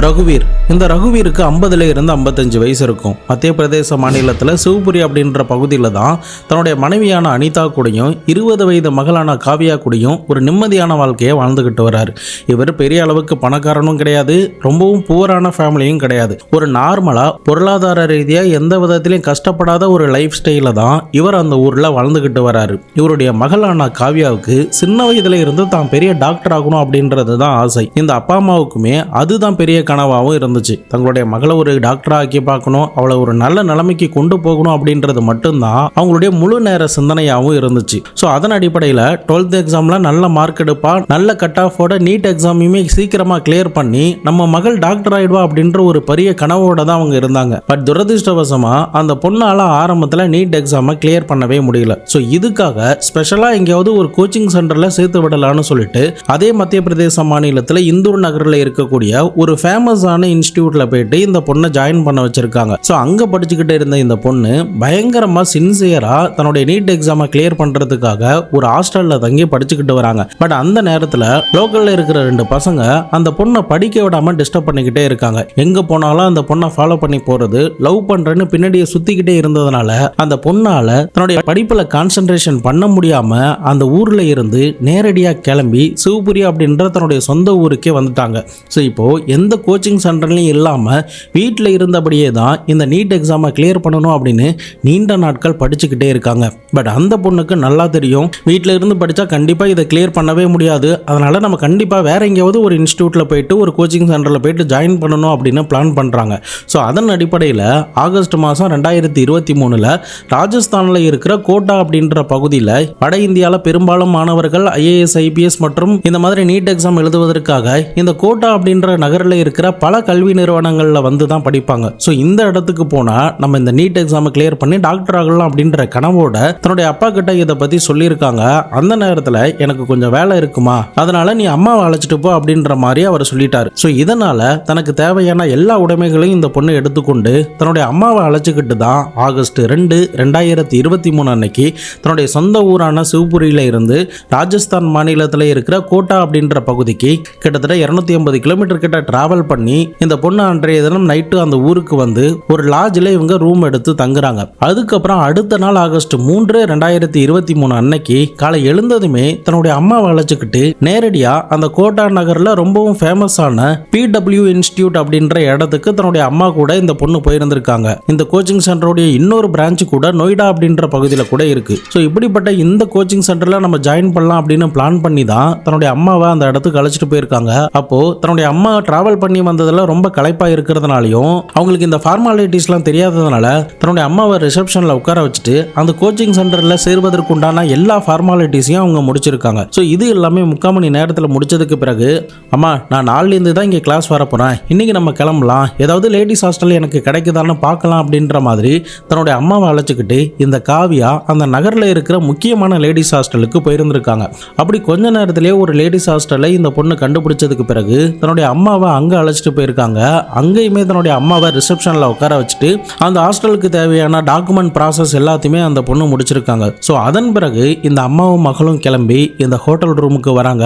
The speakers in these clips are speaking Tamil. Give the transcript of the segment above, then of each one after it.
ரகுவீர். இந்த ரகுவீருக்கு 50ல இருந்து 55 வயசு இருக்கும். மத்திய பிரதேச மாநிலத்தில் சிவபுரி அப்படின்ற பகுதியில் தான் தன்னுடைய மனைவியான அனிதா கூடயும் 20 வயது மகளான காவியா கூடயும் ஒரு நிம்மதியான வாழ்க்கையை வாழ்ந்துகிட்டு வர்றாரு. இவர் பெரிய அளவுக்கு பணக்காரனும் கிடையாது, ரொம்பவும் புவரான ஃபேமிலியும் கிடையாது. ஒரு நார்மலாக பொருளாதார ரீதியாக எந்த விதத்திலையும் கஷ்டப்படாத ஒரு லைஃப் ஸ்டைல தான் இவர் அந்த ஊரில் வாழ்ந்துகிட்டு வர்றாரு. இவருடைய மகளான காவியாவுக்கு சின்ன வயதுல இருந்து தான் பெரிய டாக்டர் ஆகணும் அப்படின்றது தான் ஆசை. இந்த அப்பா அம்மாவுக்குமே அதுதான் பெரிய கனவாகவும் இருந்துச்சு. தங்களுடைய மகளை ஒரு டாக்டர் ஆக்கி பார்க்கணும், அவளை ஒரு நல்ல நிலைமைக்கு கொண்டு போகணும் அப்படின்றது மட்டும்தான் அவங்களுடைய முழு நேர சிந்தனையாகவும் இருந்துச்சு. ஸோ அதன் அடிப்படையில் 12th எக்ஸாமில் நல்ல மார்க் எடுப்பா, நல்ல கட் ஆஃபோட நீட் எக்ஸாமையுமே சீக்கிரமாக கிளியர் பண்ணி நம்ம மகள் டாக்டர் ஆயிடுவா அப்படின்ற ஒரு பெரிய கனவோட தான் அவங்க இருந்தாங்க. பட் துரதிருஷ்டவசமாக அந்த பொண்ணால் ஆரம்பத்தில் நீட் எக்ஸாமை கிளியர் பண்ணவே முடியல. ஸோ இதுக்காக ஸ்பெஷலாக எங்கேயாவது ஒரு கோச்சிங் சென்டரில் சேர்த்து விடலான்னு சொல்லிட்டு அதே மத்திய பிரதேச மாநிலத்தில் இந்தூர் நகரில் இருக்கக்கூடிய ஒரு ஃபேமஸான இன்ஸ்டிடியூட்ல போயிட்டு இந்த பொண்ணை ஜாயின் பண்ண வச்சிருக்காங்க. ஸோ அங்கே படிச்சுக்கிட்டு இருந்த இந்த பொண்ணு பயங்கரமாக சின்சியராக தன்னுடைய நீட் எக்ஸாமை கிளியர் பண்ணுறதுக்காக ஒரு ஹாஸ்டலில் தங்கி படிச்சுக்கிட்டு வராங்க. பட் அந்த நேரத்தில் லோக்கலில் இருக்கிற 2 பசங்க அந்த பொண்ணை படிக்க விடாமல் டிஸ்டர்ப் பண்ணிக்கிட்டே இருக்காங்க. எங்கே போனாலும் அந்த பொண்ணை ஃபாலோ பண்ணி போகிறது, லவ் பண்ணுறேன்னு பின்னாடியே சுற்றிக்கிட்டே இருந்ததுனால அந்த பொண்ணால் தன்னுடைய படிப்பில் கான்சன்ட்ரேஷன் பண்ண முடியாமல் அந்த ஊரில் இருந்து நேரடியாக கிளம்பி சிவபுரி அப்படின்ற தன்னுடைய சொந்த ஊருக்கே வந்துட்டாங்க. ஸோ இப்போது எந்த கோச்சிங் சென்டர்லையும் இல்லாமல் வீட்டில் இருந்தபடியே தான் இந்த நீட் எக்ஸாமை கிளியர் பண்ணணும் அப்படின்னு நீண்ட நாட்கள் படிச்சுக்கிட்டே இருக்காங்க. பட் அந்த பொண்ணுக்கு நல்லா தெரியும், வீட்டில் இருந்து படித்தா கண்டிப்பாக இதை கிளியர் பண்ணவே முடியாது, அதனால் நம்ம கண்டிப்பாக வேற எங்கேயாவது ஒரு இன்ஸ்டியூட்டில் போயிட்டு ஒரு கோச்சிங் சென்டரில் போயிட்டு ஜாயின் பண்ணணும் அப்படின்னு பிளான் பண்ணுறாங்க. ஸோ அதன் அடிப்படையில் ஆகஸ்ட் மாதம் 2023 ராஜஸ்தானில் இருக்கிற கோட்டா அப்படின்ற பகுதியில் வட இந்தியாவில் பெரும்பாலும் மாணவர்கள் IAS IPS மற்றும் இந்த மாதிரி நீட் எக்ஸாம் எழுதுவதற்காக இந்த கோட்டா அப்படின்ற நகரில் இருக்கிற பல கல்வி நிறுவனங்களில் வந்து தான் படிப்பாங்க. ஸோ இந்த இடத்துக்கு போனால் நம்ம இந்த நீட் எக்ஸாமை கிளியர் பண்ணி டாக்டர் ஆகலாம் அப்படின்ற கனவோட தன்னுடைய அப்பா கிட்ட இதை பற்றி சொல்லியிருக்காங்க. அந்த நேரத்தில் எனக்கு கொஞ்சம் வேலை இருக்குமா, அதனால நீ அம்மாவை அழைச்சிட்டு போ அப்படின்ற மாதிரி அவர் சொல்லிட்டாரு. ஸோ இதனால தனக்கு தேவையான எல்லா உடைமைகளையும் இந்த பொண்ணு எடுத்துக்கொண்டு தன்னுடைய அம்மாவை அழைச்சிக்கிட்டு தான் ஆகஸ்ட் 2, 2023 அன்னைக்கு தன்னுடைய சொந்த ஊரான சிவபுரியில இருந்து ராஜஸ்தான் மாநிலத்தில் இருக்கிற கோட்டா அப்படின்ற பகுதிக்கு கிட்டத்தட்ட 250 கிலோமீட்டர் கிட்ட டிராவல் பண்ணி இந்த பொண்ணு அன்றைய தினம் நைட்டு அந்த ஊருக்கு வந்து ஒரு லாட்ஜில் இவங்க ரூம் எடுத்து தங்குறாங்க. அதுக்கப்புறம் அடுத்த நாள் ஆகஸ்ட் 3, 2023 அன்னைக்கு காலை எழுந்ததுமே தன்னுடைய அம்மாவை அழைச்சிக்கிட்டு நேரடியா அந்த கோட்டா நகர்ல ரொம்பவும் ஃபேமஸான PW இன்ஸ்டிடியூட் அப்படின்ற இடத்துக்கு தன்னுடைய அம்மா கூட இந்த பொண்ணு போயிருந்திருக்காங்க. இந்த கோச்சிங் சென்டருடைய இன்னொரு பிரான்ச் கூட நொய்டா அப்படின்ற பகுதியில் கூட இருக்கு. ஸோ இப்படிப்பட்ட இந்த கோச்சிங் சென்டர்ல நம்ம ஜாயின் பண்ணலாம் அப்படின்னு பிளான் பண்ணி தான் தன்னுடைய அம்மாவை அந்த இடத்துக்கு அழைச்சிட்டு போயிருக்காங்க. அப்போ தன்னுடைய அம்மா டிராவல் பண்ணி வந்ததுல ரொம்ப களைப்பா இருக்கிறதுனாலையும் அவங்களுக்கு இந்த ஃபார்மாலிட்டிஸ்லாம் தெரியாததுனால தன்னுடைய அம்மாவை ரிசப்ஷன்ல உட்கார வச்சுட்டு அந்த கோச்சிங் சென்டர்ல சேர்வதற்குண்டான எல்லா ஃபார்மாலிட்டிஸையும் அவங்க முடிச்சிருக்காங்க. ஸோ இது எல்லாமே 3/4 மணி நேரத்தில் முடிச்சதுக்கு பிறகு அம்மா நான் நாளிலேருந்து தான் இங்கே கிளாஸ் வர போறேன், இன்னைக்கு நம்ம கிளம்பலாம், ஏதாவது லேடிஸ் ஹாஸ்டல் எனக்கு கிடைக்குதான்னு பார்க்கலாம் அப்படின்ற மாதிரி தன்னுடைய அம்மாவை அழைச்சிக்கிட்டு இந்த காவியா அந்த நகரில் இருக்கிற முக்கியமான லேடிஸ் ஹாஸ்டலுக்கு போயிருந்திருக்காங்க. அப்படி கொஞ்ச நேரத்திலேயே ஒரு லேடிஸ் ஹாஸ்டலை இந்த பொண்ணு கண்டுபிடிச்சதுக்கு பிறகு தன்னுடைய அம்மாவை அங்கே அழைச்சிட்டு போயிருக்காங்க. அங்கேயுமே தன்னுடைய அம்மாவை ரிசப்ஷனில் உட்கார வச்சுட்டு அந்த ஹாஸ்டலுக்கு தேவையான டாக்குமெண்ட் ப்ராசஸ் எல்லாத்தையுமே அந்த பொண்ணு முடிச்சிருக்காங்க. ஸோ அதன் பிறகு இந்த அம்மாவும் மகளும் கிளம்பி இந்த ஹோட்டல் ரூமுக்கு வராங்க.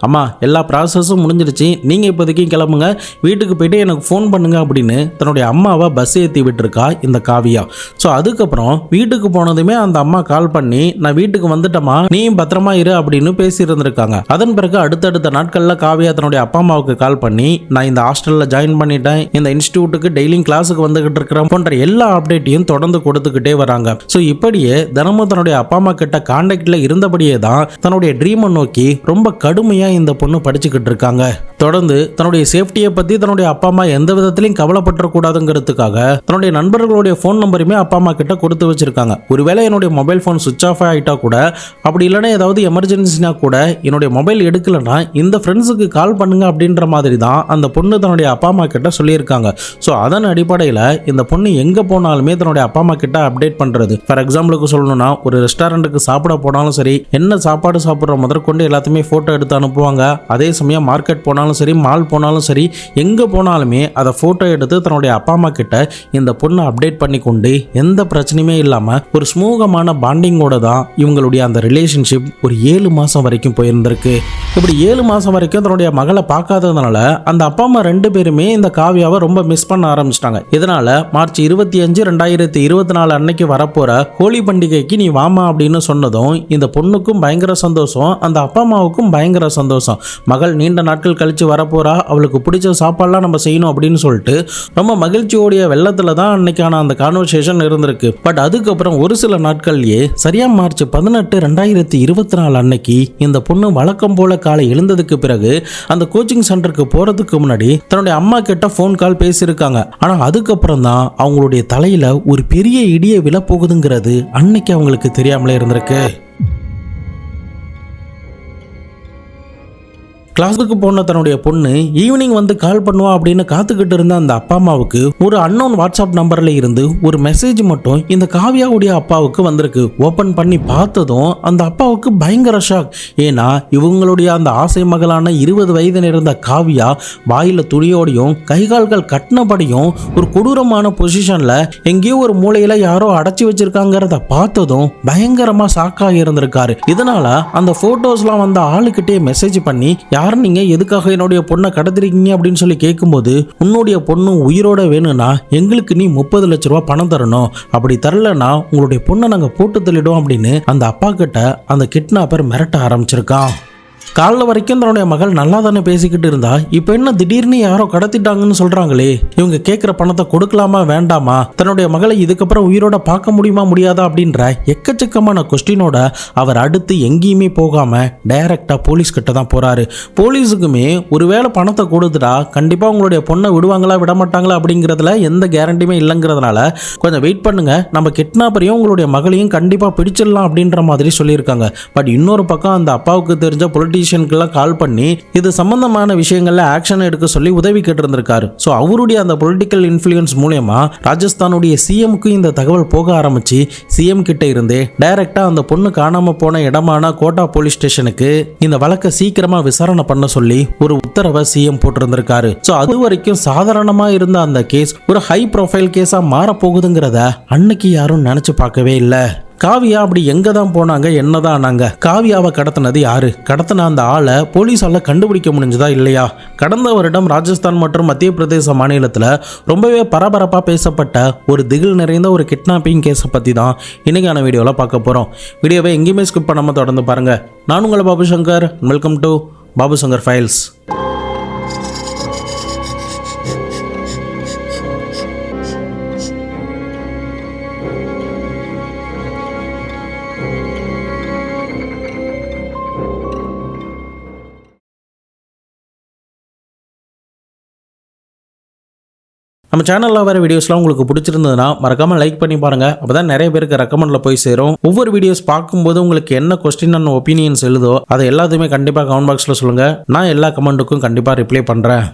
அம்மா எல்லா ப்ராசஸும் முடிஞ்சிருச்சு, நீங்கள் இப்போதைக்கு கிளம்புங்க, வீட்டுக்கு போயிட்டு எனக்கு ஃபோன் பண்ணுங்க அப்படின்னு தன்னுடைய அம்மாவை பஸ் ஏற்றி விட்டுருக்கா இந்த காவியா. ஸோ அதுக்கப்புறம் வீட்டுக்கு போனதுமே அந்த அம்மா கால் பண்ணி நான் வீட்டுக்கு வந்துட்டேம்மா, நீயும் பத்திரமா இரு அப்படின்னு பேசியிருந்திருக்காங்க. அதன் பிறகு அடுத்தடுத்த நாட்களில் காவியா தன்னுடைய அப்பா அம்மாவுக்கு கால் பண்ணி நான் இந்த ஹாஸ்டலில் ஜாயின் பண்ணிட்டேன், இந்த இன்ஸ்டிடியூட்டுக்கு டெய்லியும் கிளாஸுக்கு வந்துகிட்டு இருக்கிறேன் போன்ற எல்லா அப்டேட்டையும் தொடர்ந்து கொடுத்துக்கிட்டே வராங்க. ஸோ இப்படியே தினமும் தன்னுடைய அப்பா அம்மா கிட்ட கான்டாக்ட்ல இருந்தபடியே தான் தன்னுடைய ட்ரீமை நோக்கி ரொம்ப கடுமையாக இந்த பொண்ணு படிச்சுக்கிட்டு இருக்காங்க. தொடர்ந்து தன்னுடைய சேஃப்டியை பற்றி தன்னுடைய அப்பா அம்மா எந்த விதத்திலையும் கவலைப்பட்டுறக்கூடாதுங்கிறதுக்காக தன்னுடைய நண்பர்களுடைய ஃபோன் நம்பருமே அப்பா அம்மா கிட்ட கொடுத்து வச்சிருக்காங்க. ஒருவேளை என்னுடைய மொபைல் ஃபோன் சுவிச் ஆஃப் ஆகிட்டா கூட, அப்படி இல்லைன்னா ஏதாவது எமர்ஜென்சினா கூட என்னுடைய மொபைல் எடுக்கலைன்னா இந்த ஃப்ரெண்ட்ஸுக்கு கால் பண்ணுங்க அப்படின்ற மாதிரி தான் அந்த பொண்ணு தன்னுடைய அப்பா அம்மா கிட்ட சொல்லியிருக்காங்க. ஸோ அதன் அடிப்படையில் இந்த பொண்ணு எங்கே போனாலுமே தன்னுடைய அப்பா அம்மா கிட்ட அப்டேட் பண்ணுறது. ஃபார் எக்ஸாம்பிளுக்கு சொல்லணும்னா ஒரு ரெஸ்டாரண்ட்டுக்கு சாப்பிட போனாலும் சரி, என்ன சாப்பாடு சாப்பிட்ற முதற்கொண்டு எல்லாத்தையுமே ஃபோட்டோ எடுத்து அனுப்புவாங்க. அதே சமயம் மார்க்கெட் போனாலும் சரி, மால் போனாலும் சரி, எங்கே போனாலுமே அதை ஃபோட்டோ எடுத்து தன்னுடைய அப்பா அம்மா கிட்ட இந்த பொண்ணை அப்டேட் பண்ணி கொண்டு எந்த பிரச்சனையுமே இல்லாமல் ஒரு ஸ்மூகமான பாண்டிங்கோட தான் இவங்களுடைய அந்த ரிலேஷன்ஷிப் ஒரு 7 மாதம் வரைக்கும் போயிருந்திருக்கு. இப்படி 7 மாதம் வரைக்கும் தன்னுடைய மகளை பார்க்காததுனால அந்த அப்பா அம்மா 2 பேருமே இந்த காவியாவை ரொம்ப மிஸ் பண்ண ஆரம்பிச்சிட்டாங்க. இதனால மார்ச் 25, 2024 அன்னைக்கு வரப்போற ஹோலி பண்டிகைக்கு நீ வாமா அப்படின்னு சொன்னதும் இந்த பொண்ணுக்கும் பயங்கர சந்தோஷம், அந்த அப்பா அம்மாவுக்கும் பயங்கர சந்தோஷம். மகள் நீண்ட நாட்கள் கழிச்சு வரப்போறா, அவளுக்கு பிடிச்ச சாப்பாடுலாம் நம்ம செய்யணும் அப்படின்னு சொல்லிட்டு ரொம்ப மகிழ்ச்சியோடைய வெள்ளத்துல தான் அன்னைக்கான அந்த கான்வர்சேஷன் இருந்திருக்கு. பட் அதுக்கப்புறம் ஒரு சில நாட்கள்லயே சரியா மார்ச் 18, 2024 அன்னைக்கு இந்த பொண்ணு வழக்கம் போல காலை எழுந்ததுக்கு பிறகு அந்த கோச்சிங் சென்டருக்கு போறதுக்கு முன்னாடி தன்னுடைய அம்மா கிட்ட போன் கால் பேசியிருக்காங்க. ஆனா அதுக்கப்புறம் தான் அவங்களுடைய தலையில ஒரு பெரிய இடியை விழப்போகுதுங்கிறது அன்னைக்கு அவங்களுக்கு தெரியாமலே இருந்திருக்கு. கிளாஸுக்கு போன தன்னுடைய பொண்ணு ஈவினிங் வந்து கால் பண்ணுவா அப்படின்னு காத்துக்கிட்டு இருந்த அந்த அப்பா அம்மாவுக்கு ஒரு அன்னோன் வாட்ஸ்அப் நம்பர்ல இருந்து ஒரு மெசேஜ் மட்டும் இந்த காவியாவுடைய அப்பாவுக்கு வந்திருக்கு. ஓபன் பண்ணி பார்த்ததும் அந்த அப்பாவுக்கு பயங்கர ஷாக். ஏன்னா இவங்களுடைய அந்த ஆசை மகளான 20 வயது நிறைந்த காவியா வாயில துணியோடையும் கைகால்கள் கட்டினபடியும் ஒரு கொடூரமான பொசிஷன்ல எங்கேயோ ஒரு மூலையில யாரோ அடைச்சி வச்சிருக்காங்கிறத பார்த்ததும் பயங்கரமா ஷாக்காக இருந்திருக்காரு. இதனால அந்த போட்டோஸ்லாம் வந்த ஆளுக்கிட்டே மெசேஜ் பண்ணி நீங்க எதுக்காக என்னுடைய பொண்ணை கடத்திருக்கீங்க அப்படின்னு சொல்லி கேட்கும்போது, உன்னுடைய பொண்ணு உயிரோட வேணும்னா எங்களுக்கு நீ 30 லட்ச ரூபாய் பணம் தரணும், அப்படி தரலன்னா உங்களுடைய பொண்ணை நாங்க போட்டு தள்ளிடுவோம் அப்படின்னு அந்த அப்பா கிட்ட அந்த கிட்னாப்பர் மிரட்ட ஆரம்பிச்சிருக்கான். காலைல வரைக்கும் தன்னுடைய மகள் நல்லா தானே பேசிக்கிட்டு இருந்தா, இப்போ என்ன திடீர்னு யாரோ கடத்திட்டாங்கன்னு சொல்றாங்களே, இவங்க கேட்குற பணத்தை கொடுக்கலாமா வேண்டாமா, தன்னுடைய மகளை இதுக்கப்புறம் உயிரோட பார்க்க முடியுமா முடியாதா அப்படின்ற எக்கச்சக்கமான கொஸ்டினோட அவர் அடுத்து எங்கேயுமே போகாம டைரக்டா போலீஸ் கிட்ட தான் போறாரு. போலீஸுக்குமே ஒருவேளை பணத்தை கொடுத்துட்டா கண்டிப்பா உங்களுடைய பொண்ணை விடுவாங்களா விட மாட்டாங்களா அப்படிங்கிறதுல எந்த கேரண்டியுமே இல்லைங்கிறதுனால கொஞ்சம் வெயிட் பண்ணுங்க, நம்ம கிட்னாப்பரையும் உங்களுடைய மகளையும் கண்டிப்பா பிடிச்சிடலாம் அப்படின்ற மாதிரி சொல்லியிருக்காங்க. பட் இன்னொரு பக்கம் அந்த அப்பாவுக்கு தெரிஞ்ச பொலிட்டீஷியனுக்கெல்லாம் கால் பண்ணி இது சம்பந்தமான விஷயங்கள்ல ஆக்ஷன் எடுக்க சொல்லி உதவி கேட்டிருந்திருக்காரு. ஸோ அவருடைய அந்த பொலிட்டிக்கல் இன்ஃப்ளூயன்ஸ் மூலமா ராஜஸ்தானுடைய சிஎம்க்கு இந்த தகவல் போக ஆரம்பிச்சு சிஎம் கிட்ட இருந்தே டைரக்டா அந்த பொண்ணு காணாம போன இடமான கோட்டா போலீஸ் ஸ்டேஷனுக்கு இந்த வழக்கை சீக்கிரமா விசாரணை பண்ண சொல்லி ஒரு உத்தரவை சிஎம் போட்டிருந்திருக்காரு. ஸோ அது வரைக்கும் சாதாரணமா இருந்த அந்த கேஸ் ஒரு ஹை ப்ரொஃபைல் கேஸா மாறப்போகுதுங்கிறத அன்னைக்கு யாரும் நினைச்சு பார்க்கவே இல்லை. காவியா அப்படி எங்க தான் போனாங்க, என்னதான் ஆனாங்க, காவியாவை கடத்தினது யாரு, கடத்தின அந்த ஆளை போலீஸால கண்டுபிடிக்க முடிஞ்சதா இல்லையா? கடந்த வருடம் ராஜஸ்தான் மற்றும் மத்திய பிரதேச மாநிலத்தில் ரொம்பவே பரபரப்பாக பேசப்பட்ட ஒரு திகில் நிறைந்த ஒரு கிட்னாப்பிங் கேஸை பற்றி தான் இன்னைக்கான வீடியோவில் பார்க்க போகிறோம். வீடியோவை எங்கேயுமே ஸ்கிப் பண்ணாமல் தொடர்ந்து பாருங்க. நான் உங்கள் Babu Shankar, welcome to Babu Shankar files. நம்ம சேனலில் வர வீடியோஸ்லாம் உங்களுக்கு பிடிச்சிருந்ததுன்னா மறக்காமல் லைக் பண்ணி பாருங்கள். அப்போ தான் நிறைய பேருக்கு ரெக்கமெண்டில் போய் சேரும். ஒவ்வொரு வீடியோஸ் பார்க்கும்போது உங்களுக்கு என்ன கொஸ்டின் அண்ட் ஒப்பீனியன்ஸ் எழுதோ அதை எல்லாத்தையுமே கண்டிப்பாக கமெண்ட் பாக்ஸில் சொல்லுங்கள். நான் எல்லா கமெண்ட்டுக்கும் கண்டிப்பாக ரிப்ளை பண்ணுறேன்.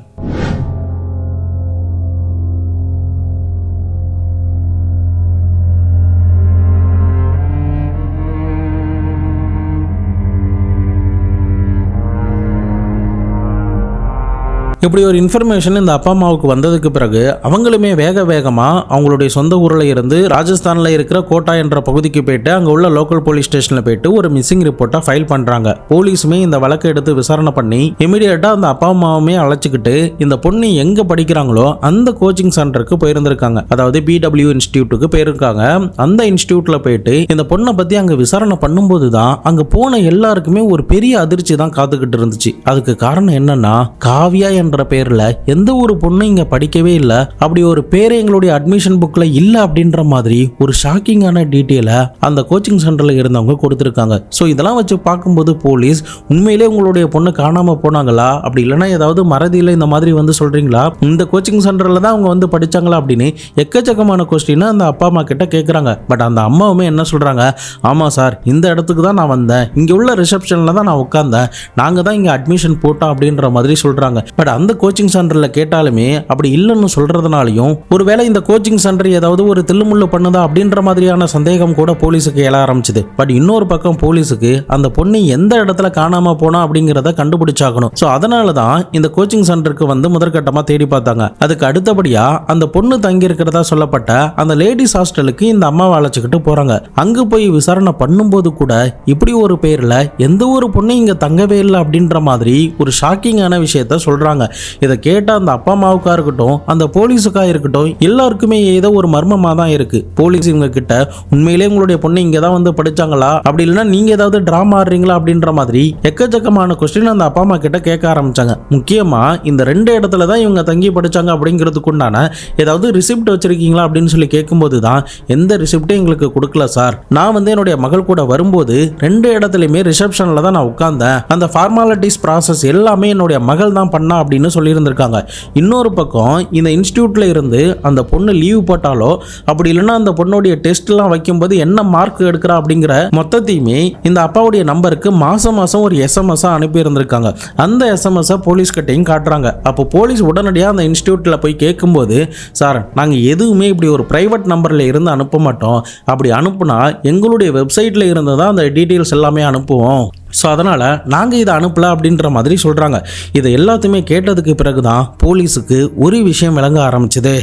இப்படி ஒரு இன்ஃபர்மேஷன் இந்த அப்பா அம்மாவுக்கு வந்ததுக்கு பிறகு அவங்களுமே வேகமாக அவங்களுடைய சொந்த ஊரில் இருந்து ராஜஸ்தானில் இருக்கிற கோட்டா என்ற பகுதிக்கு போயிட்டு அங்கே உள்ள லோக்கல் போலீஸ் ஸ்டேஷனில் போயிட்டு ஒரு மிஸ்ஸிங் ரிப்போர்ட்டை ஃபைல் பண்ணுறாங்க. போலீஸுமே இந்த வழக்கை எடுத்து விசாரணை பண்ணி இமீடியட்டாக அந்த அப்பா அம்மாவுமே அழைச்சிக்கிட்டு இந்த பொண்ணு எங்கே படிக்கிறாங்களோ அந்த கோச்சிங் சென்டருக்கு போயிருந்திருக்காங்க. அதாவது BW இன்ஸ்டியூட்டுக்கு போயிருக்காங்க. அந்த இன்ஸ்டியூட்டில் போயிட்டு இந்த பொண்ணை பற்றி அங்கே விசாரணை பண்ணும்போது தான் அங்கே போன எல்லாருக்குமே ஒரு பெரிய அதிர்ச்சி தான் காத்துக்கிட்டு இருந்துச்சு. அதுக்கு காரணம் என்னன்னா, காவியா என்ற பேர்ல எந்த ஒரு பொண்ணும் இங்க படிக்கவே இல்லை, அப்படி ஒரு பேரே எங்களுடைய அட்மிஷன் புக்ல இல்ல அப்படின்ற மாதிரி ஒரு ஷாக்கிங்கான டீட்டெயிலை அந்த கோச்சிங் சென்டர்ல இருந்தவங்க கொடுத்திருக்காங்க. ஸோ இதெல்லாம் வச்சு பார்க்கும்போது போலீஸ் உண்மையிலே உங்களுடைய பொண்ணு காணாம போனாங்களா, அப்படி இல்லைன்னா ஏதாவது மறதியில இந்த மாதிரி வந்து சொல்றீங்களா, இந்த கோச்சிங் சென்டர்ல தான் அவங்க வந்து படிச்சாங்களா அப்படின்னு எக்கச்சக்கமான கொஸ்டின் அந்த அப்பா அம்மா கிட்ட கேட்குறாங்க. பட் அந்த அம்மாவுமே என்ன சொல்றாங்க, ஆமா சார் இந்த இடத்துக்கு தான் நான் வந்தேன், இங்க உள்ள ரிசப்ஷன்ல தான் நான் உட்கார்ந்தேன், நாங்க தான் இங்க அட்மிஷன் போட்டோம் அப்படின்ற மாதிரி சொல்றாங்க. பட் அந்த கோச்சிங் சென்டர்ல கேட்டாலுமே அப்படி இல்லைன்னு சொல்றதுனாலையும் ஒருவேளை இந்த கோச்சிங் சென்டர் ஏதாவது ஒரு தில்லுமுள்ளு பண்ணுதா அப்படின்ற மாதிரியான சந்தேகம் கூட போலீஸுக்கு எழ ஆரம்பிச்சது. பட் இன்னொரு பக்கம் போலீஸுக்கு அந்த பொண்ணு எந்த இடத்துல காணாம போனா அப்படிங்கிறத கண்டுபிடிச்சாகணும். ஸோ அதனால தான் இந்த கோச்சிங் சென்டருக்கு வந்து முதற்கட்டமா தேடி பார்த்தாங்க. அதுக்கு அடுத்தபடியா அந்த பொண்ணு தங்கி இருக்கிறதா சொல்லப்பட்ட அந்த லேடிஸ் ஹாஸ்டலுக்கு இந்த அம்மாவை அழைச்சிக்கிட்டு போறாங்க. அங்கு போய் விசாரணை பண்ணும்போது கூட இப்படி ஒரு பேர்ல எந்த ஒரு பொண்ணு இங்க தங்கவே இல்லை அப்படின்ற மாதிரி ஒரு ஷாக்கிங்கான விஷயத்த சொல்றாங்க. சொல்றாங்க. இதை கேட்ட அந்த அப்பா அம்மாவுக்கா இருக்கட்டும், அந்த போலீஸுக்கா இருக்கட்டும், எல்லாருக்குமே ஏதோ ஒரு மர்மமா தான் இருக்கு. போலீஸ் இவங்க கிட்ட உண்மையிலே உங்களுடைய பொண்ணு இங்க தான் வந்து படிச்சாங்களா, அப்படி இல்லைன்னா நீங்க ஏதாவது டிராமா ஆடுறீங்களா அப்படின்ற மாதிரி எக்கச்சக்கமான கொஸ்டின் அந்த அப்பா அம்மா கிட்ட கேட்க ஆரம்பிச்சாங்க. முக்கியமா இந்த 2 இடத்துல தான் இவங்க தங்கி படிச்சாங்க அப்படிங்கிறதுக்கு உண்டான ஏதாவது ரிசிப்ட் வச்சிருக்கீங்களா அப்படின்னு சொல்லி கேட்கும்போது தான், எந்த ரிசிப்டும் எங்களுக்கு கொடுக்கல சார், நான் வந்து என்னுடைய மகள் கூட வரும்போது 2 இடத்துலையுமே ரிசப்ஷன்ல தான் நான் உட்கார்ந்தேன், அந்த ஃபார்மாலிட்டிஸ் ப்ராசஸ் எல்லாமே என்னுடைய மகள் தான் பண்ணா அப்படின்னு சொல்லியிருந்திருக்காங்க. இன்னொரு பக்கம் இந்த இன்ஸ்டியூட்ல இருந்து அந்த பொண்ணு லீவ் போட்டாலோ அப்படி இல்லைன்னா அந்த பொண்ணுடைய டெஸ்ட்லாம் வைக்கும்போது என்ன மார்க் எடுக்கிறா அப்படிங்கிற மொத்தத்தையுமே இந்த அப்பாவுடைய நம்பருக்கு மாசம் மாசம் ஒரு எஸ்எம்எஸ் அனுப்பி இருந்திருக்காங்க. அந்த எஸ்எம்எஸ் போலீஸ் கிட்டையும் காட்டுறாங்க. அப்போ போலீஸ் உடனடியாக அந்த இன்ஸ்டியூட்ல போய் கேட்கும்போது, சார் நாங்கள் எதுவுமே இப்படி ஒரு பிரைவேட் நம்பர்ல இருந்து அனுப்ப மாட்டோம், அப்படி அனுப்புனா எங்களுடைய வெப்சைட்ல இருந்து தான் அந்த டீட்டெயில்ஸ் எல்லாமே அனுப்புவோம், ஸோ அதனால் நாங்கள் இதை அனுப்பலை அப்படின்ற மாதிரி சொல்கிறாங்க. இதை எல்லாத்தையுமே கேட்டதுக்கு பிறகு தான் போலீஸுக்கு ஒரு விஷயம் விளங்க ஆரம்பிச்சுது.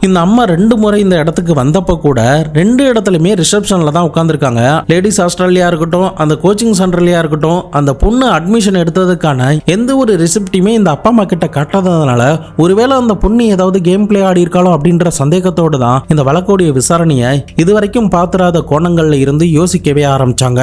இந்த அம்மா 2 முறை இந்த இடத்துக்கு வந்தப்போ கூட 2 இடத்துலையுமே ரிசப்ஷனில் தான் உட்காந்துருக்காங்க. லேடிஸ் ஹாஸ்டல்லையா இருக்கட்டும், அந்த கோச்சிங் சென்டர்லையா இருக்கட்டும், அந்த பொண்ணு அட்மிஷன் எடுத்ததுக்கான எந்த ஒரு ரிசிப்டையுமே இந்த அப்பா அம்மா கிட்ட காட்டாததுனால ஒருவேளை அந்த பொண்ணு ஏதாவது கேம் பிளே ஆடி இருக்காளோ அப்படின்ற சந்தேகத்தோடு தான் இந்த வழக்குடைய விசாரணையை இதுவரைக்கும் பார்த்துராத கோணங்கள்ல இருந்து யோசிக்கவே ஆரம்பிச்சாங்க.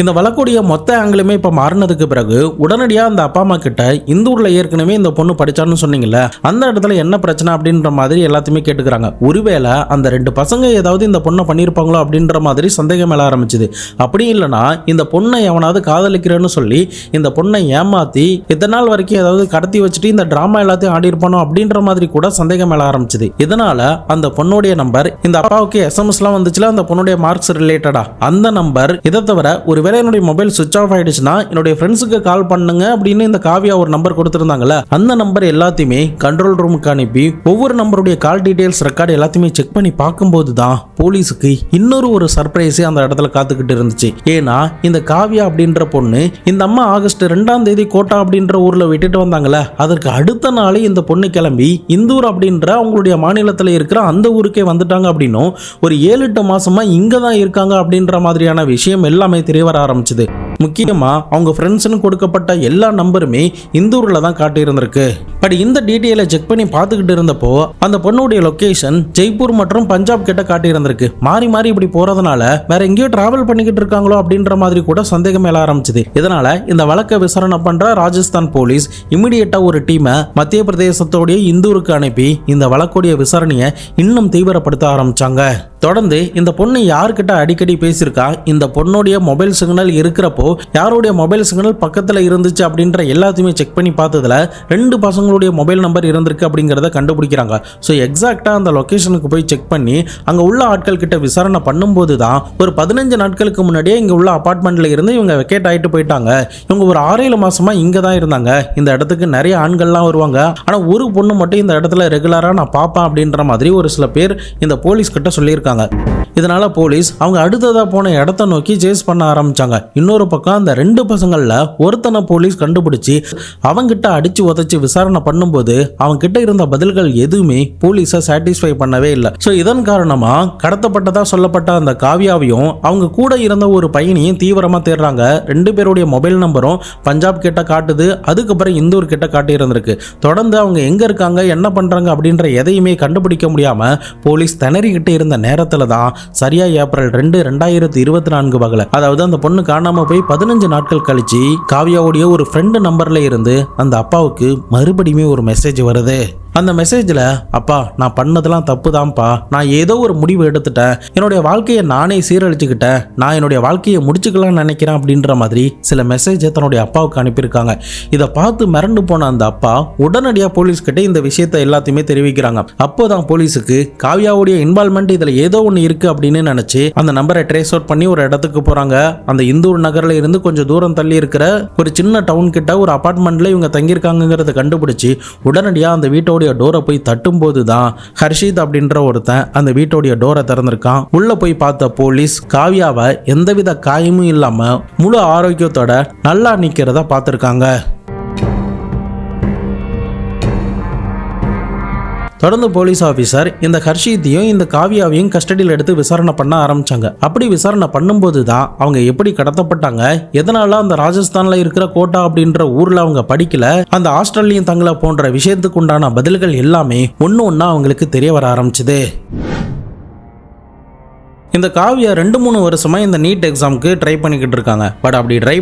இந்த வழக்குடைய மொத்த ஆங்கிலுமே இப்போ மாறினதுக்கு பிறகு உடனடியாக அந்த அப்பா அம்மா கிட்ட இந்த ஊரில் ஏற்கனவே இந்த பொண்ணு படிச்சான்னு சொன்னீங்கல்ல, அந்த இடத்துல என்ன பிரச்சனை அப்படின்ற மாதிரி எல்லாத்தையுமே கேட்டுக்கிறாங்க. ஒருவேளை அந்த 2 பசங்க ஏதாவது இந்த பொண்ணை பண்ணியிருப்பாங்களோ அப்படின்ற மாதிரி சந்தேகம் மேல ஆரம்பிச்சுது. அப்படி இல்லைனா இந்த பொண்ணை எவனாவது காதலிக்கிறேன்னு சொல்லி இந்த பொண்ணை ஏமாத்தி இத்தனை நாள் வரைக்கும் ஏதாவது கடத்தி வச்சுட்டு இந்த டிராமா எல்லாத்தையும் ஆடி இருப்பானோ அப்படின்ற மாதிரி கூட சந்தேகம் மேல ஆரம்பிச்சுது. இதனால அந்த பொண்ணுடைய நம்பர், இந்த அப்பாவுக்கு எஸ்எம்எஸ்லாம் வந்துச்சுல அந்த பொண்ணுடைய மார்க்ஸ் ரிலேட்டடா, அந்த நம்பர், இதை தவிர ஒரு என்னுடைய மொபைல் சுவிட்ச் ஆஃப் ஆயிடுச்சுன்னா என்னுடைய ஃப்ரெண்ட்ஸுக்கு கால் பண்ணுங்க அப்படின்னு இந்த காவியா ஒரு நம்பர் கொடுத்திருந்தாங்கல்ல, அந்த நம்பர் எல்லாத்தையுமே கண்ட்ரோல் ரூமுக்கு அனுப்பி ஒவ்வொரு நம்பருடைய கால் டீடைல்ஸ் ரெக்கார்டு எல்லாத்தையுமே செக் பண்ணி பார்க்கும்போது தான் போலீஸுக்கு இன்னொரு ஒரு சர்ப்ரைஸே அந்த இடத்துல காத்துக்கிட்டு இருந்துச்சு. ஏன்னா இந்த காவியா அப்படின்ற பொண்ணு இந்த அம்மா ஆகஸ்ட் 2ஆம் தேதி கோட்டா அப்படின்ற ஊர்ல விட்டுட்டு வந்தாங்கல்ல, அதற்கு அடுத்த நாளே இந்த பொண்ணு கிளம்பி இந்தூர் அப்படின்ற அவங்களுடைய மாநிலத்தில் இருக்கிற அந்த ஊருக்கே வந்துட்டாங்க அப்படின்னும் ஒரு 7-8 மாசமா இங்க தான் இருக்காங்க அப்படின்ற மாதிரியான விஷயம் எல்லாமே தெரிய வர ஆரம்பிச்சது. முக்கியமா அவங்க ஃப்ரெண்ட்ஸ்னு கொடுக்கப்பட்ட எல்லா நம்பருமே இந்தூர்ல தான் காட்டியிருந்திருக்கு. பட் இந்த டீட்டெயிலை செக் பண்ணி பார்த்துக்கிட்டு இருந்தப்போ அந்த பொண்ணுடைய லொகேஷன் ஜெய்ப்பூர் மற்றும் பஞ்சாப் கிட்ட காட்டியிருந்திருக்கு. மாறி மாறி இப்படி போறதுனால வேற எங்கேயோ டிராவல் பண்ணிக்கிட்டு இருக்காங்களோ அப்படின்ற மாதிரி கூட சந்தேகம் மேல ஆரம்பிச்சது. இதனால இந்த வழக்கை விசாரணை பண்ற ராஜஸ்தான் போலீஸ் இமிடியேட்டா ஒரு டீமை மத்திய பிரதேசத்தோடைய இந்தூருக்கு அனுப்பி இந்த வழக்குடைய விசாரணையை இன்னும் தீவிரப்படுத்த ஆரம்பிச்சாங்க. தொடர்ந்து இந்த பொண்ணு யார்கிட்ட அடிக்கடி பேசியிருக்கா, இந்த பொண்ணுடைய மொபைல் சிக்னல் இருக்கிறப்போ யாருடைய மொபைல் சிக்னல் பக்கத்தில் இருந்துச்சு அப்படின்ற எல்லாத்தையுமே செக் பண்ணி பார்த்ததுல 2 பசங்களுடைய மொபைல் நம்பர் இருந்திருக்கு அப்படிங்கிறத கண்டுபிடிக்கிறாங்க. ஸோ எக்ஸாக்டாக அந்த லொக்கேஷனுக்கு போய் செக் பண்ணி அங்கே உள்ள ஆட்கள் கிட்ட விசாரணை பண்ணும்போது தான் ஒரு 15 நாட்களுக்கு முன்னாடியே இங்கே உள்ள அபார்ட்மெண்ட்ல இருந்து இவங்க வெக்கேட் ஆகிட்டு போயிட்டாங்க. இவங்க ஒரு 6-7 மாசமா இங்கே தான் இருந்தாங்க. இந்த இடத்துக்கு நிறைய ஆண்கள்லாம் வருவாங்க, ஆனால் ஒரு பொண்ணு மட்டும் இந்த இடத்துல ரெகுலராக நான் பார்ப்பேன் அப்படின்ற மாதிரி ஒரு சில பேர் இந்த போலீஸ் கிட்ட சொல்லியிருக்காங்க. இதனால போலீஸ் அவங்க அடுத்ததா போன இடத்தை நோக்கி சேஸ் பண்ண ஆரம்பிச்சாங்க. இன்னொரு பக்கம் அந்த 2 பசங்கள்ல ஒருத்தனை போலீஸ் கண்டுபிடிச்சு அவங்கிட்ட அடிச்சு உதச்சு விசாரணை பண்ணும்போது அவங்க கிட்ட இருந்த பதில்கள் எதுவுமே போலீஸை சாட்டிஸ்ஃபை பண்ணவே இல்லை. ஸோ இதன் காரணமா கடத்தப்பட்டதா சொல்லப்பட்ட அந்த காவியாவையும் அவங்க கூட இருந்த ஒரு பையனையும் தீவிரமா தேடுறாங்க. 2 பேருடைய மொபைல் நம்பரும் பஞ்சாப் கிட்ட காட்டுது, அதுக்கப்புறம் இந்தூர் கிட்ட காட்டி இருந்திருக்கு. தொடர்ந்து அவங்க எங்க இருக்காங்க என்ன பண்றாங்க அப்படின்ற எதையுமே கண்டுபிடிக்க முடியாம போலீஸ் திணறிக்கிட்டு இருந்த நேரத்துல தான் சரியா ஏப்ரல் 2, 2024 பகல, அதாவது அந்த பொண்ணு காணாம போய் 15 நாட்கள் கழிச்சு காவியாவுடைய ஒரு ஃப்ரெண்டு நம்பர்ல இருந்து அந்த அப்பாவுக்கு மறுபடியுமே ஒரு மெசேஜ் வருது. அந்த மெசேஜில், அப்பா நான் பண்ணதெல்லாம் தப்பு தான்ப்பா, நான் ஏதோ ஒரு முடிவு எடுத்துட்டேன், என்னுடைய வாழ்க்கையை நானே சீரழிச்சுக்கிட்டேன், நான் என்னுடைய வாழ்க்கையை முடிச்சுக்கலாம்னு நினைக்கிறேன் அப்படின்ற மாதிரி சில மெசேஜை தன்னுடைய அப்பாவுக்கு அனுப்பியிருக்காங்க. இதை பார்த்து மிரண்டு போன அந்த அப்பா உடனடியாக போலீஸ்கிட்ட இந்த விஷயத்தை எல்லாத்தையுமே தெரிவிக்கிறாங்க. அப்போதான் போலீஸுக்கு காவியாவுடைய இன்வால்மெண்ட் இதில் ஏதோ ஒன்று இருக்கு அப்படின்னு நினைச்சு அந்த நம்பரை ட்ரேஸ் அவுட் பண்ணி ஒரு இடத்துக்கு போறாங்க. அந்த இந்தூர் நகரில் இருந்து கொஞ்சம் தூரம் தள்ளி இருக்கிற ஒரு சின்ன டவுன் கிட்ட ஒரு அபார்ட்மெண்ட்ல இவங்க தங்கியிருக்காங்கிறத கண்டுபிடிச்சு உடனடியாக அந்த வீட்டோட டோரை போய் தட்டும் போது தான் ஹர்ஷித் அப்படின்ற ஒருத்தன் அந்த வீட்டோடைய டோரை திறந்திருக்கான். உள்ள போய் பார்த்த போலீஸ் காவியாவை எந்தவித காயமும் இல்லாம முழு ஆரோக்கியத்தோட நல்லா நிக்கிறத பார்த்திருக்காங்க. தொடர்ந்து போலீஸ் ஆபீசர் இந்த ஹர்ஷித்தையும் இந்த காவியாவையும் கஸ்டடியில் எடுத்து விசாரணை பண்ண ஆரம்பிச்சாங்க. அப்படி விசாரணை பண்ணும்போது தான் அவங்க எப்படி கடத்தப்பட்டாங்க, எதனால அந்த ராஜஸ்தான்ல இருக்கிற கோட்டா அப்படின்ற ஊர்ல அவங்க படிக்கல, அந்த ஆஸ்திரேலியன் தங்களை போன்ற விஷயத்துக்கு உண்டான பதில்கள் எல்லாமே ஒன்னு ஒன்னா அவங்களுக்கு தெரிய வர ஆரம்பிச்சது. இந்த காவியா 2-3 வருஷமா இந்த நீட் எக்ஸாமுக்கு ட்ரை பண்ணிக்கிட்டு இருக்காங்க. பட் அப்படி ட்ரை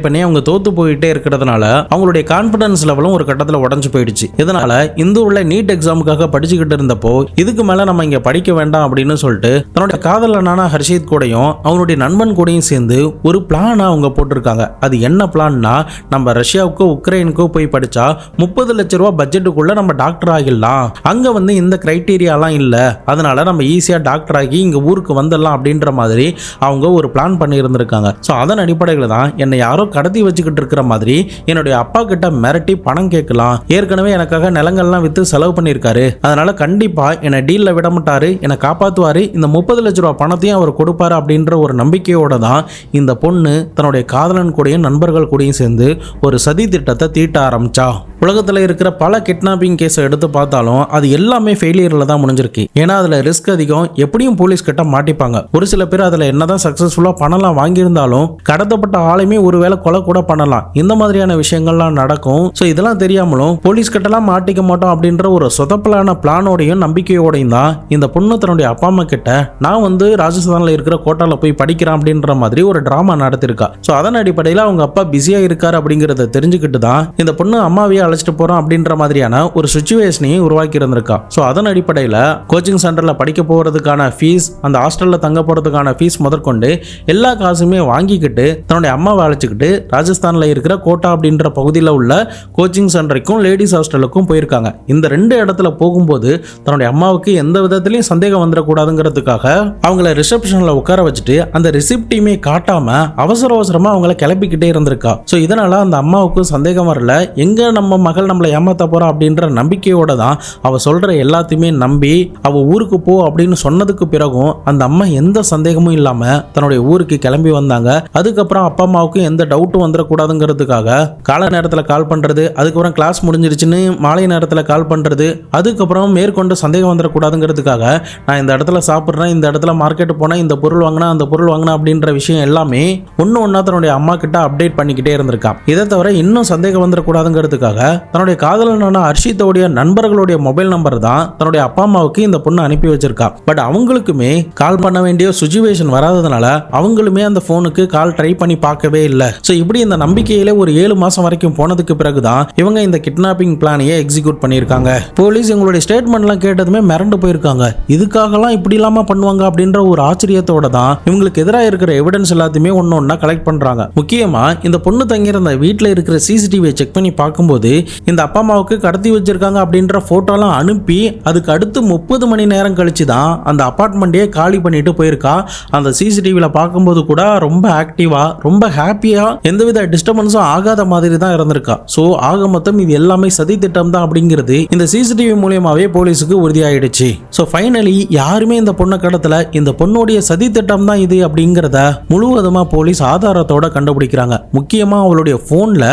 பண்ணி அவங்க தோத்து போயிட்டே இருக்கிறதுனால அவங்களுடைய கான்ஃபிடன்ஸ் லெவலும் ஒரு கட்டத்தில் உடஞ்சு போயிடுச்சு. இதனால இந்த உள்ள நீட் எக்ஸாமுக்காக படிச்சுக்கிட்டு இருந்தப்போ இதுக்கு மேல நம்ம இங்க படிக்க வேண்டாம் அப்படின்னு சொல்லிட்டு தன்னோட காதலனான ஹர்ஷித் கூடயும் அவனுடைய நண்பன் கூடயும் சேர்ந்து ஒரு பிளான் அவங்க போட்டிருக்காங்க. அது என்ன பிளான்னா, நம்ம ரஷ்யாவுக்கோ உக்ரைனுக்கோ போய் படிச்சா 30 லட்ச ரூபா பட்ஜெட்டுக்குள்ள நம்ம டாக்டர் ஆகிடலாம். அங்க இந்த கிரைட்டீரியாலாம் இல்ல, அதனால நம்ம ஈஸியா டாக்டர் ஆகி இங்க ஊருக்கு வந்துடலாம் அப்படின்ற மாதிரி அவங்க ஒரு பிளான் பண்ணி இருந்திருக்காங்க. ஸோ அதன் அடிப்படையில் தான் என்னை யாரோ கடத்தி வச்சுக்கிட்டு இருக்கிற மாதிரி என்னுடைய அப்பா கிட்ட மிரட்டி பணம் கேட்கலாம், ஏற்கனவே எனக்காக நிலங்கள்லாம் வித்து செலவு பண்ணியிருக்காரு, அதனால கண்டிப்பா என்னை டீல்ல விட மாட்டாரு, என்னை காப்பாற்றுவாரு, இந்த 30 லட்ச ரூபா பணத்தையும் அவர் கொடுப்பாரு அப்படின்ற ஒரு நம்பிக்கையோட தான் இந்த பொண்ணு தன்னுடைய காதலன் கூடயும் நண்பர்கள் கூடயும் சேர்ந்து ஒரு சதி திட்டத்தை தீட்ட ஆரம்பிச்சா. உலகத்தில் இருக்கிற பல கிட்னாப்பிங் கேஸை எடுத்து பார்த்தாலும் அது எல்லாமே ஃபெயிலியரில் தான் முடிஞ்சிருக்கு. ஏன்னா அதில் ரிஸ்க் அதிகம், எப்படியும் போலீஸ் கிட்ட மாட்டிப்பாங்க. ஒரு சில பேர் அதில் என்னதான் சக்ஸஸ்ஃபுல்லாக பணம்லாம் வாங்கியிருந்தாலும் கடத்தப்பட்ட ஆளுமே ஒருவேளை கொலை கூட பண்ணலாம். இந்த மாதிரியான விஷயங்கள்லாம் நடக்கும். ஸோ இதெல்லாம் தெரியாமலும் போலீஸ் கிட்டலாம் மாட்டிக்க மாட்டோம் அப்படின்ற ஒரு சொதப்பலான பிளானோடையும் நம்பிக்கையோடையும் தான் இந்த பொண்ணு தன்னுடைய அப்பா அம்மா கிட்ட நான் ராஜஸ்தானில் இருக்கிற கோட்டாவில் போய் படிக்கிறேன் அப்படின்ற மாதிரி ஒரு டிராமா நடத்திருக்கா. ஸோ அதன் அடிப்படையில் அவங்க அப்பா பிஸியாக இருக்காரு அப்படிங்கிறத தெரிஞ்சுக்கிட்டு தான் இந்த பொண்ணு அம்மாவையே அழைச்சிட்டு போறோம் அப்படின்ற மாதிரியான ஒரு சிச்சுவேஷனையும் உருவாக்கி இருந்திருக்கா. ஸோ அதன் அடிப்படையில் கோச்சிங் சென்டரில் படிக்க போகிறதுக்கான ஃபீஸ், அந்த ஹாஸ்டலில் தங்க போகிறதுக்கான ஃபீஸ் முதற்கொண்டு எல்லா காசுமே வாங்கிக்கிட்டு தன்னுடைய அம்மாவை அழைச்சிக்கிட்டு ராஜஸ்தானில் இருக்கிற கோட்டா அப்படின்ற பகுதியில் உள்ள கோச்சிங் சென்டருக்கும் லேடிஸ் ஹாஸ்டலுக்கும் போயிருக்காங்க. இந்த 2 இடத்துல போகும்போது தன்னுடைய அம்மாவுக்கு எந்த விதத்திலையும் சந்தேகம் வந்துடக்கூடாதுங்கிறதுக்காக அவங்கள ரிசப்ஷனில் உட்கார வச்சுட்டு அந்த ரிசிப்டையுமே காட்டாம அவசரமாக அவங்கள கிளப்பிக்கிட்டே இருந்திருக்கா. ஸோ இதனால அந்த அம்மாவுக்கும் சந்தேகம் வரல, எங்க நம்ம மகள் நம்மளை ஏமாத்த போறா அப்படின்ற நம்பிக்கையோட தான் அவ சொல்ற எல்லாத்தையுமே நம்பி அவ ஊருக்கு போ அப்படின்னு சொன்னதுக்கு பிறகும் அந்த அம்மா எந்த சந்தேகமும் இல்லாம தன்னுடைய ஊருக்கு கிளம்பி வந்தாங்க. அதுக்கப்புறம் அப்பா அம்மாவுக்கு எந்த டவுட்டும் வந்துடக்கூடாதுங்கிறதுக்காக காலை நேரத்தில் கால் பண்றது, அதுக்கப்புறம் கிளாஸ் முடிஞ்சிருச்சுன்னு மாலை நேரத்தில் கால் பண்றது, அதுக்கப்புறம் மேற்கொண்டு சந்தேகம் வந்துடக்கூடாதுங்கிறதுக்காக நான் இந்த இடத்துல சாப்பிட்றேன், இந்த இடத்துல மார்க்கெட் போனேன், இந்த பொருள் வாங்கினா அந்த பொருள் வாங்கினா அப்படின்ற விஷயம் எல்லாமே ஒன்னா தன்னுடைய அம்மா கிட்ட அப்டேட் பண்ணிக்கிட்டே இருந்திருக்கான். இதை தவிர இன்னும் சந்தேகம் வந்துடக்கூடாதுங்கிறதுக்காக தன்னுடைய காதலனான ஹர்ஷித்தோடைய நண்பர்களுடைய மொபைல் நம்பர் தான் தன்னுடைய அப்பா அம்மாவுக்கு இந்த பொண்ணு அனுப்பி வச்சிருக்கா. பட் அவங்களுக்குமே கால் பண்ண வேண்டிய சுச்சுவேஷன் வராததுனால அவங்களுமே அந்த போனுக்கு கால் ட்ரை பண்ணி பார்க்கவே இல்லை. ஸோ இப்படி இந்த நம்பிக்கையில ஒரு 7 மாசம் வரைக்கும் போனதுக்கு பிறகுதான் இவங்க இந்த கிட்னாப்பிங் பிளானையே எக்ஸிக்யூட் பண்ணியிருக்காங்க. போலீஸ் இவங்களுடைய ஸ்டேட்மெண்ட்லாம் கேட்டதுமே மிரண்டு போயிருக்காங்க. இதுக்காகலாம் இப்படி இல்லாம பண்ணுவாங்க அப்படின்ற ஒரு ஆச்சரியத்தோட தான் இவங்களுக்கு எதிராக இருக்கிற எவிடன்ஸ் எல்லாத்தையுமே ஒன்னொன்னா கலெக்ட் பண்றாங்க. முக்கியமா இந்த பொண்ணு தங்கியிருந்த வீட்டில் இருக்கிற சிசிடிவியை செக் பண்ணி பார்க்கும்போது இந்த அப்பா அம்மாவுக்கு கடத்தி வச்சிருக்காங்க அப்படின்ற போட்டோலாம் அனுப்பி அதுக்கு அடுத்து 30 மணி நேரம் கழிச்சு தான் அந்த அபார்ட்மெண்ட்டே காலி பண்ணிட்டு போயிருக்கா. அந்த சிசிடிவியில் பார்க்கும்போது கூட ரொம்ப ஆக்டிவா, ரொம்ப ஹாப்பியா, எந்தவித டிஸ்டர்பன்ஸும் ஆகாத மாதிரி தான் இருந்திருக்கா. ஸோ ஆக மொத்தம் இது எல்லாமே சதி திட்டம் தான் அப்படிங்கிறது இந்த சிசிடிவி மூலியமாவே போலீஸுக்கு உறுதியாயிடுச்சு. ஸோ ஃபைனலி யாருமே இந்த பொண்ணை கடத்தல, இந்த பொண்ணுடைய சதி திட்டம் தான் இது அப்படிங்கிறத முழுவதுமா போலீஸ் ஆதாரத்தோட கண்டுபிடிக்கிறாங்க. முக்கியமா அவளுடைய போன்ல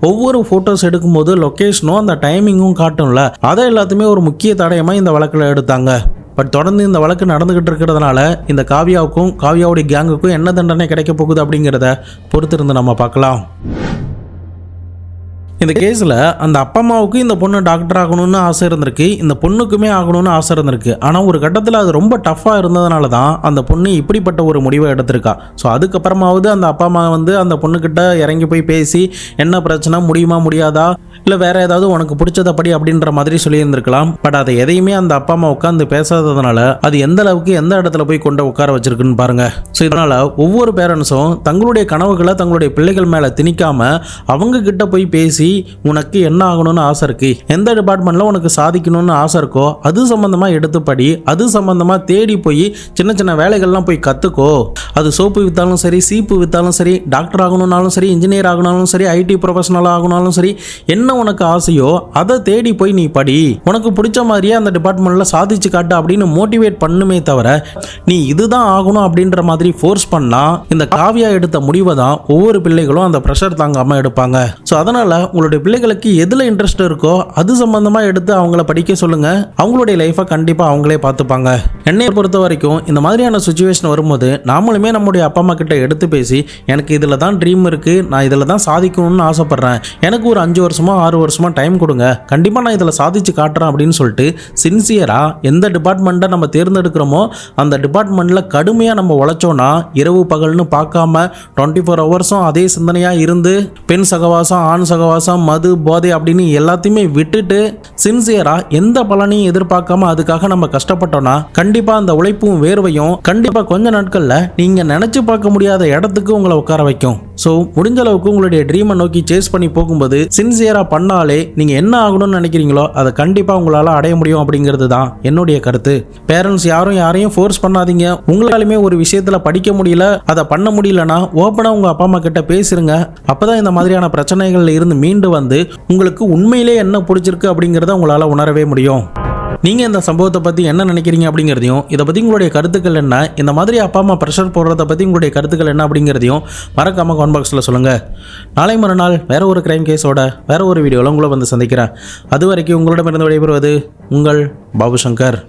ஒவ்வொரு போட்டோஸ் எடுக்கும்போது லொகேஷனும் அந்த டைமிங்கும் காட்டும்ல, அதை எல்லாத்தையுமே ஒரு முக்கிய தடயமா இந்த வழக்கில் எடுத்தாங்க. பட் தொடர்ந்து இந்த வழக்கு நடந்துகிட்டு இருக்கிறதுனால இந்த காவியாவுக்கும் காவியாவுடைய கேங்குக்கும் என்ன தண்டனை கிடைக்க போகுது அப்படிங்கிறத பொறுத்திருந்து நம்ம பார்க்கலாம். இந்த கேஸில் அந்த அப்பா அம்மாவுக்கு இந்த பொண்ணு டாக்டர் ஆகணும்னு ஆசை இருந்திருக்கு, இந்த பொண்ணுக்குமே ஆகணும்னு ஆசை இருந்திருக்கு. ஆனால் ஒரு கட்டத்தில் அது ரொம்ப டஃப்பாக இருந்ததுனால தான் அந்த பொண்ணு இப்படிப்பட்ட ஒரு முடிவை எடுத்திருக்கா. ஸோ அதுக்கப்புறமாவது அந்த அப்பா அம்மா அந்த பொண்ணுக்கிட்ட இறங்கி போய் பேசி என்ன பிரச்சனை, முடியுமா முடியாதா, இல்லை வேற ஏதாவது உனக்கு பிடிச்சதப்படி அப்படின்ற மாதிரி சொல்லியிருந்திருக்கலாம். பட் அதை எதையுமே அந்த அப்பா அம்மா உட்காந்து பேசாததுனால அது எந்த அளவுக்கு எந்த இடத்துல போய் கொண்டு உட்கார வச்சிருக்குன்னு பாருங்க. ஸோ இதனால ஒவ்வொரு பேரண்ட்ஸும் தங்களுடைய கனவுகளை தங்களுடைய பிள்ளைகள் மேலே திணிக்காம அவங்க கிட்ட போய் பேசி உனக்கு என்ன ஆகணும்னு ஆசை இருக்கு, எந்த டிபார்ட்மெண்ட்ல உனக்கு சாதிக்கணும்னு ஆசை இருக்கோ அது சம்பந்தமா எடுத்து படி, அது சம்பந்தமா தேடி போய் சின்ன சின்ன வேலைகள்லாம் போய் கத்துக்கோ. அது சோப்பு வித்தாலும் சரி, சீப்பு வித்தாலும் சரி, டாக்டர் ஆகணும்னாலும் சரி, இன்ஜினியர் ஆகணும்னாலும் சரி, ஐடி ப்ரொஃபஷனல் ஆகணும்னாலும் சரி, என்ன உனக்கு ஆசையோ அதை தேடி போய் நீ படி, உனக்கு பிடிச்ச மாதிரியே அந்த டிபார்ட்மெண்ட்ல சாதிச்சு காட்டு அப்படின்னு மோட்டிவேட் பண்ணுமே தவிர நீ இதுதான் ஆகணும் அப்படின்ற மாதிரி ஃபோர்ஸ் பண்ணா இந்த காவியா எடுத்த முடிவை தான் ஒவ்வொரு பிள்ளைகளும் அந்த ப்ரெஷர் தாங்காம எடுப்பாங்க. ஸோ அதனால உங்களுடைய பிள்ளைகளுக்கு எதில் இன்ட்ரெஸ்ட் இருக்கோ அது சம்பந்தமாக எடுத்து அவங்கள படிக்க சொல்லுங்கள். அவங்களுடைய லைஃப்பை கண்டிப்பாக அவங்களே பார்த்துப்பாங்க. என்னையை பொறுத்த வரைக்கும் இந்த மாதிரியான சுச்சுவேஷன் வரும்போது நாமளுமே நம்முடைய அப்பா அம்மா கிட்ட எடுத்து பேசி, எனக்கு இதில் தான் ட்ரீம் இருக்குது, நான் இதில் தான் சாதிக்கணும்னு ஆசைப்பட்றேன், எனக்கு ஒரு 5 வருஷமோ 6 வருஷமோ டைம் கொடுங்க, கண்டிப்பாக நான் இதில் சாதிச்சு காட்டுறேன் அப்படின்னு சொல்லிட்டு சின்சியராக எந்த டிபார்ட்மெண்ட்டை நம்ம தேர்ந்தெடுக்கிறோமோ அந்த டிபார்ட்மெண்ட்டில் கடுமையாக நம்ம உழைச்சோன்னா இரவு பகல்னு பார்க்காம 24 ஹவர்ஸும் அதே சிந்தனையாக இருந்து பெண் சகவாசம், ஆண் சகவாசம், மது, போதை அப்படின்னு எல்லாத்தையுமே விட்டுட்டு சின்சியராக எந்த பலனையும் எதிர்பார்க்காம அதுக்காக நம்ம கஷ்டப்பட்டோம்னா கண்டிப்பாக அந்த உழைப்பும் வேர்வையும் கண்டிப்பாக கொஞ்ச நாட்களில் நீங்கள் நினச்சி பார்க்க முடியாத இடத்துக்கு உங்களை உட்கார வைக்கும். ஸோ முடிஞ்ச அளவுக்கு உங்களுடைய ட்ரீமை நோக்கி சேஸ் பண்ணி போகும்போது சின்சியராக பண்ணாலே நீங்கள் என்ன ஆகணும்னு நினைக்கிறீங்களோ அதை கண்டிப்பாக உங்களால் அடைய முடியும் அப்படிங்கிறது தான் என்னுடைய கருத்து. பேரண்ட்ஸ் யாரையும் ஃபோர்ஸ் பண்ணாதீங்க. உங்களாலுமே ஒரு விஷயத்தில் படிக்க முடியல, அதை பண்ண முடியலன்னா ஓப்பனாக உங்கள் அப்பா அம்மா கிட்ட பேசுருங்க. அப்போ தான் இந்த மாதிரியான பிரச்சனைகளில் இருந்து மீண்டு வந்து உங்களுக்கு உண்மையிலே என்ன பிடிச்சிருக்கு அப்படிங்கிறத உங்களால் உணரவே முடியும். நீங்கள் இந்த சம்பவத்தை பற்றி என்ன நினைக்கிறீங்க அப்படிங்கிறதையும், இதை பற்றி உங்களுடைய கருத்துக்கள் என்ன, இந்த மாதிரி அப்பா அம்மா ப்ரெஷர் போடுறத பற்றி உங்களுடைய கருத்துக்கள் என்ன அப்படிங்கிறதையும் மறக்காமல் கமெண்ட் பாக்ஸில் சொல்லுங்கள். நாளை மறுநாள் வேறு ஒரு கிரைம் கேஸோட வேறு ஒரு வீடியோவில் உங்களை வந்து சந்திக்கிறேன். அது வரைக்கும் உங்களிடமிருந்து விடைபெறுவது உங்கள் பாபு சங்கர்.